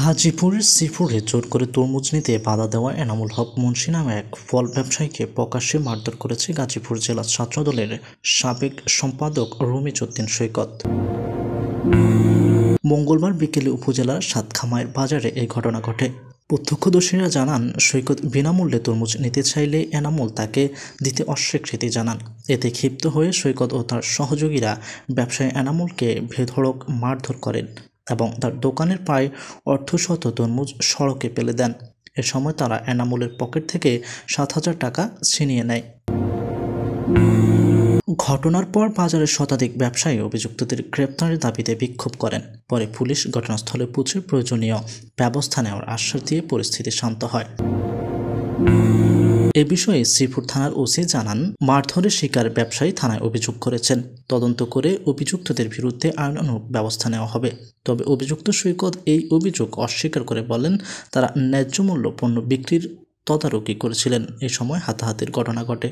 গাজীপুরের শ্রীপুরে জোর করে তরমুজ নিতে বাধা দেওয়া এনামুল হক মুন্সী নামে এক ফল ব্যবসায়ীকে প্রকাশ্যে মারধর করেছে গাজীপুর জেলা ছাত্রদলের সাবেক সম্পাদক রমিজ উদ্দিন সৈকত। মঙ্গলবার বিকেলে উপজেলার সাতখামাইর বাজারে এই ঘটনা ঘটে। প্রত্যক্ষদর্শীরা জানান, সৈকত বিনামূল্যে তরমুজ নিতে চাইলে এনামুল তাকে দিতে অস্বীকৃতি জানান। এতে ক্ষিপ্ত হয়ে সৈকত ও তার সহযোগীরা ব্যবসায়ী এনামুলকে বেধড়ক মারধর করেন এবং তার দোকানের প্রায় অর্ধশত তরমুজ সড়কে ফেলে দেন। এ সময় তারা এনামুলের পকেট থেকে 7,000 টাকা ছিনিয়ে নেয়। ঘটনার পর বাজারের শতাধিক ব্যবসায়ী অভিযুক্তদের গ্রেপ্তারের দাবিতে বিক্ষোভ করেন। পরে পুলিশ ঘটনাস্থলে পৌঁছে প্রয়োজনীয় ব্যবস্থা নেওয়ার আশ্বাস দিয়ে পরিস্থিতি শান্ত হয়। এ বিষয়ে শ্রীপুর থানার ওসি জানান, মারধরের শিকার ব্যবসায়ী থানায় অভিযোগ করেছেন। তদন্ত করে অভিযুক্তদের বিরুদ্ধে আইনানুগ ব্যবস্থা নেওয়া হবে। তবে অভিযুক্ত সৈকত এই অভিযোগ অস্বীকার করে বলেন, তারা ন্যায্য মূল্য পণ্য বিক্রির তদারকি করেছিলেন। এ সময় হাতাহাতির ঘটনা ঘটে।